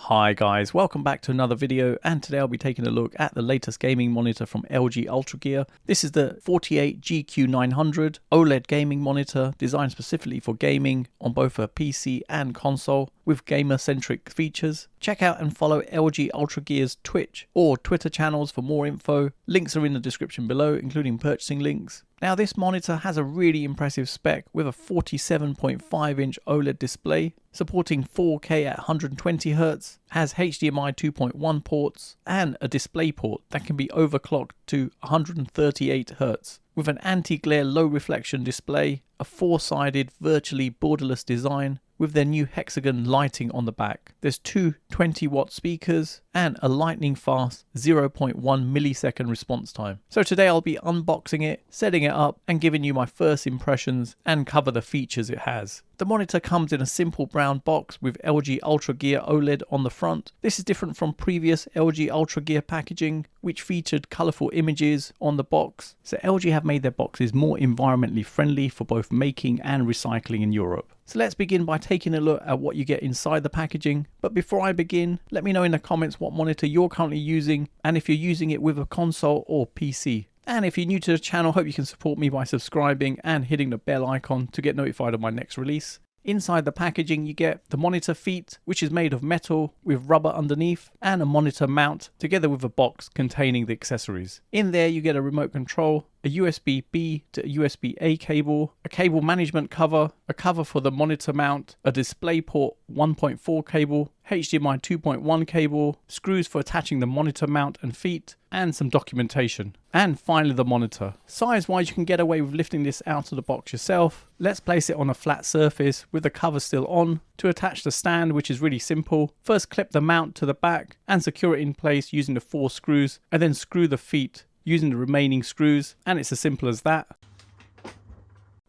Hi guys, welcome back to another video, and today I'll be taking a look at the latest gaming monitor from LG UltraGear. This is the 48GQ900 OLED gaming monitor designed specifically for gaming on both a PC and console with gamer-centric features. Check out and follow LG UltraGear's Twitch or Twitter channels for more info. Links are in the description below, including purchasing links. Now this monitor has a really impressive spec with a 47.5-inch OLED display supporting 4K at 120Hz, has HDMI 2.1 ports and a display port that can be overclocked to 138Hz. With an anti-glare low reflection display, a four-sided virtually borderless design with their new hexagon lighting on the back. There's two 20-watt speakers and a lightning fast 0.1 millisecond response time. So today I'll be unboxing it, setting it up and giving you my first impressions and cover the features it has. The monitor comes in a simple brown box with LG UltraGear OLED on the front. This is different from previous LG UltraGear packaging, which featured colourful images on the box. So LG have made their boxes more environmentally friendly for both making and recycling in Europe. So let's begin by taking a look at what you get inside the packaging. But before I begin, let me know in the comments what monitor you're currently using and if you're using it with a console or PC. And if you're new to the channel, hope you can support me by subscribing and hitting the bell icon to get notified of my next release. Inside the packaging you get the monitor feet, which is made of metal with rubber underneath, and a monitor mount together with a box containing the accessories. In there you get a remote control, a USB-B to USB-A cable, a cable management cover, a cover for the monitor mount, a DisplayPort 1.4 cable, HDMI 2.1 cable, screws for attaching the monitor mount and feet, and some documentation. And finally the monitor. Size-wise you can get away with lifting this out of the box yourself. Let's place it on a flat surface with the cover still on. To attach the stand, which is really simple, first clip the mount to the back and secure it in place using the 4 screws, and then screw the feet using the remaining screws, and it's as simple as that.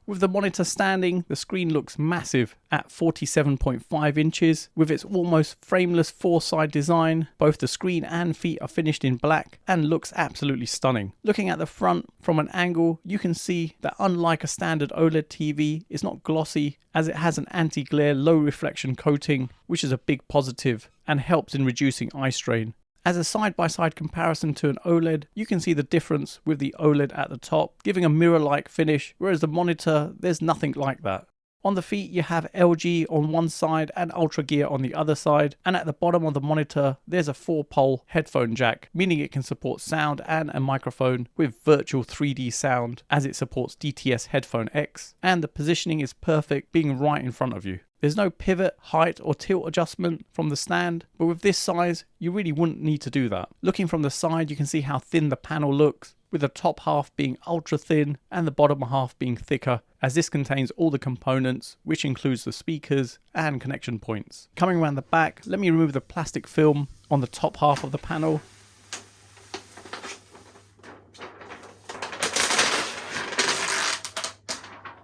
With the monitor standing, the screen looks massive at 47.5 inches with its almost frameless 4-side design. Both the screen and feet are finished in black and looks absolutely stunning. Looking at the front from an angle, you can see that unlike a standard OLED TV, it's not glossy as it has an anti-glare low reflection coating, which is a big positive and helps in reducing eye strain. As a side-by-side comparison to an OLED, you can see the difference with the OLED at the top, giving a mirror-like finish, whereas the monitor, there's nothing like that. On the feet you have LG on one side and UltraGear on the other side, and at the bottom of the monitor there's a 4-pole headphone jack, meaning it can support sound and a microphone with virtual 3D sound as it supports DTS Headphone X, and the positioning is perfect, being right in front of you. There's no pivot, height or tilt adjustment from the stand, but with this size you really wouldn't need to do that. Looking from the side you can see how thin the panel looks, with the top half being ultra thin and the bottom half being thicker, as this contains all the components, which includes the speakers and connection points. Coming around the back, let me remove the plastic film on the top half of the panel.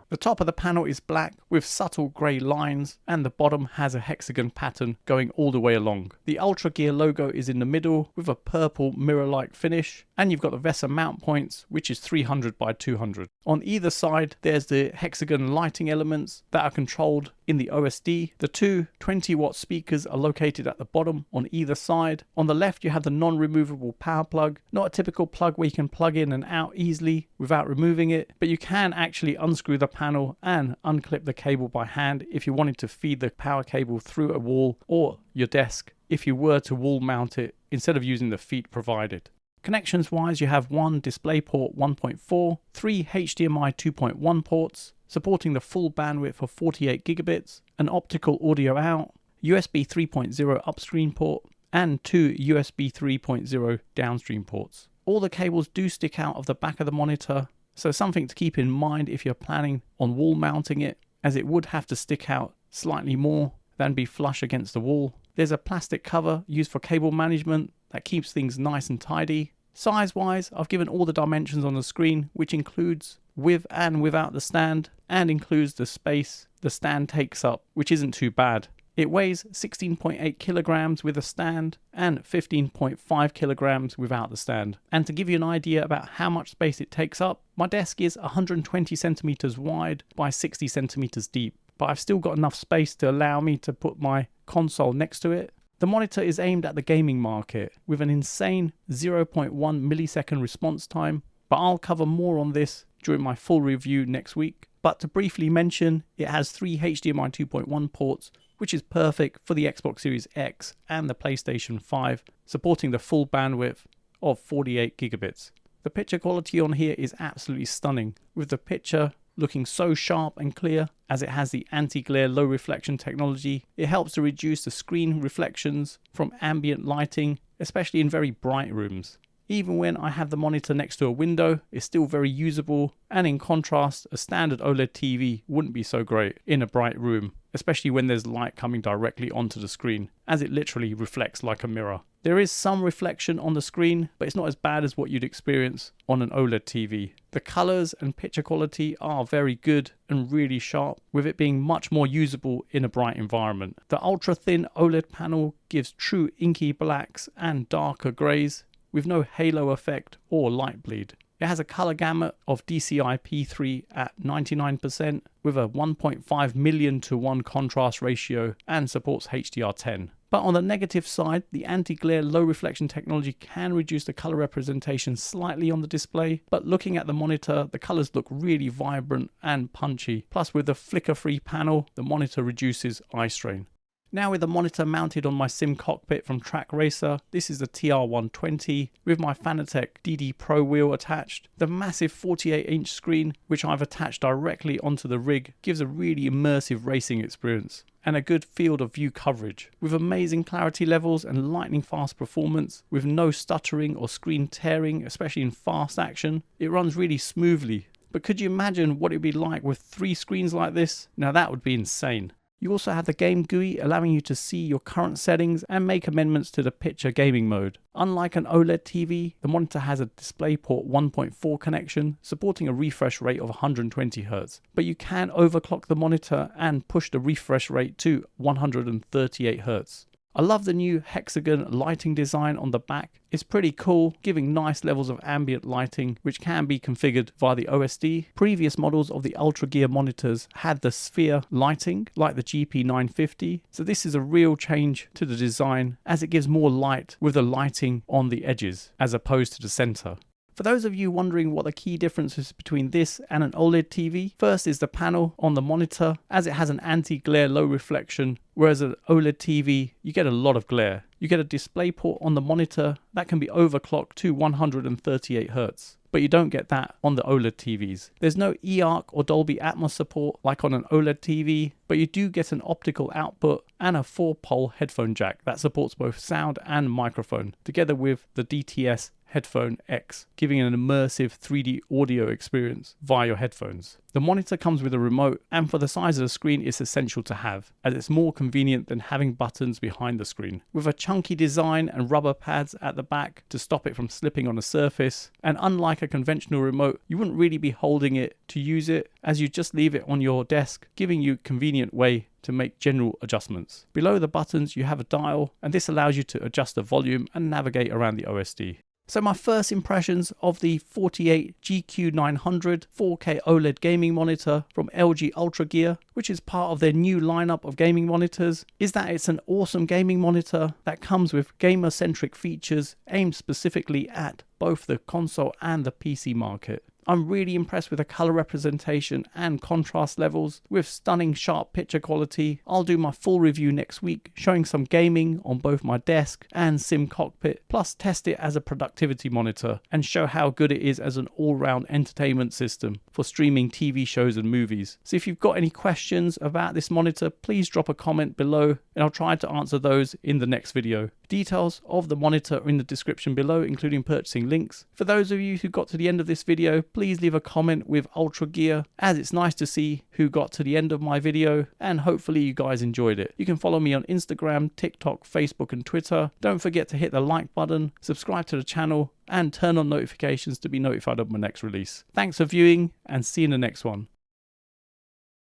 The top of the panel is black with subtle grey lines, and the bottom has a hexagon pattern going all the way along. The UltraGear logo is in the middle with a purple mirror-like finish, and you've got the VESA mount points, which is 300 by 200. On either side there's the hexagon lighting elements that are controlled in the OSD. The two 20-watt speakers are located at the bottom on either side. On the left you have the non-removable power plug, not a typical plug where you can plug in and out easily without removing it, but you can actually unscrew the panel and unclip the cable by hand if you wanted to feed the power cable through a wall or your desk if you were to wall mount it instead of using the feet provided. Connections wise you have one DisplayPort 1.4, 3 HDMI 2.1 ports supporting the full bandwidth of 48 gigabits, an optical audio out, USB 3.0 upstream port and 2 USB 3.0 downstream ports. All the cables do stick out of the back of the monitor, so something to keep in mind if you're planning on wall mounting it, as it would have to stick out slightly more than be flush against the wall. There's a plastic cover used for cable management that keeps things nice and tidy. Size wise, I've given all the dimensions on the screen, which includes with and without the stand, and includes the space the stand takes up, which isn't too bad. It weighs 16.8 kilograms with a stand and 15.5 kilograms without the stand. And to give you an idea about how much space it takes up, my desk is 120 centimeters wide by 60 centimeters deep, but I've still got enough space to allow me to put my console next to it. The monitor is aimed at the gaming market with an insane 0.1 millisecond response time, but I'll cover more on this during my full review next week. But to briefly mention, it has 3 HDMI 2.1 ports, which is perfect for the Xbox Series X and the PlayStation 5, supporting the full bandwidth of 48 gigabits. The picture quality on here is absolutely stunning, with the picture looking so sharp and clear. As it has the anti-glare low reflection technology, it helps to reduce the screen reflections from ambient lighting, especially in very bright rooms. Even when I have the monitor next to a window, it's still very usable, and in contrast, a standard OLED TV wouldn't be so great in a bright room, especially when there's light coming directly onto the screen, as it literally reflects like a mirror. There is some reflection on the screen, but it's not as bad as what you'd experience on an OLED TV. The colors and picture quality are very good and really sharp, with it being much more usable in a bright environment. The ultra-thin OLED panel gives true inky blacks and darker greys, with no halo effect or light bleed. It has a color gamut of DCI P3 at 99% with a 1.5 million to 1 contrast ratio and supports HDR10. But on the negative side, the anti-glare low reflection technology can reduce the color representation slightly on the display, but looking at the monitor, the colors look really vibrant and punchy. Plus with the flicker-free panel, the monitor reduces eye strain. Now with the monitor mounted on my sim cockpit from Track Racer, this is the TR120 with my Fanatec DD Pro wheel attached. The massive 48-inch screen, which I've attached directly onto the rig, gives a really immersive racing experience and a good field of view coverage. With amazing clarity levels and lightning fast performance, with no stuttering or screen tearing, especially in fast action, it runs really smoothly. But could you imagine what it would be like with 3 screens like this? Now that would be insane. You also have the game GUI allowing you to see your current settings and make amendments to the picture gaming mode. Unlike an OLED TV, the monitor has a DisplayPort 1.4 connection supporting a refresh rate of 120 Hz, but you can overclock the monitor and push the refresh rate to 138 Hz. I love the new hexagon lighting design on the back. It's pretty cool, giving nice levels of ambient lighting, which can be configured via the OSD. Previous models of the UltraGear monitors had the sphere lighting, like the GP950, so this is a real change to the design, as it gives more light with the lighting on the edges, as opposed to the center. For those of you wondering what the key difference is between this and an OLED TV, first is the panel on the monitor, as it has an anti-glare low reflection, whereas an OLED TV, you get a lot of glare. You get a DisplayPort on the monitor that can be overclocked to 138 Hz. But you don't get that on the OLED TVs. There's no eARC or Dolby Atmos support like on an OLED TV, but you do get an optical output and a 4-pole headphone jack that supports both sound and microphone, together with the DTS Headphone X, giving an immersive 3D audio experience via your headphones. The monitor comes with a remote, and for the size of the screen it's essential to have, as it's more convenient than having buttons behind the screen. With a chunky design and rubber pads at the back to stop it from slipping on a surface, and unlike a conventional remote, you wouldn't really be holding it to use it, as you just leave it on your desk, giving you a convenient way to make general adjustments. Below the buttons you have a dial, and this allows you to adjust the volume and navigate around the OSD. So my first impressions of the 48GQ900 4K OLED gaming monitor from LG UltraGear, which is part of their new lineup of gaming monitors, is that it's an awesome gaming monitor that comes with gamer-centric features aimed specifically at both the console and the PC market. I'm really impressed with the color representation and contrast levels with stunning sharp picture quality. I'll do my full review next week, showing some gaming on both my desk and sim cockpit, plus test it as a productivity monitor and show how good it is as an all-round entertainment system for streaming TV shows and movies. So if you've got any questions about this monitor, please drop a comment below and I'll try to answer those in the next video. Details of the monitor are in the description below, including purchasing links. For those of you who got to the end of this video, please leave a comment with UltraGear, as it's nice to see who got to the end of my video, and hopefully you guys enjoyed it. You can follow me on Instagram, TikTok, Facebook and Twitter. Don't forget to hit the like button, subscribe to the channel and turn on notifications to be notified of my next release. Thanks for viewing and see you in the next one.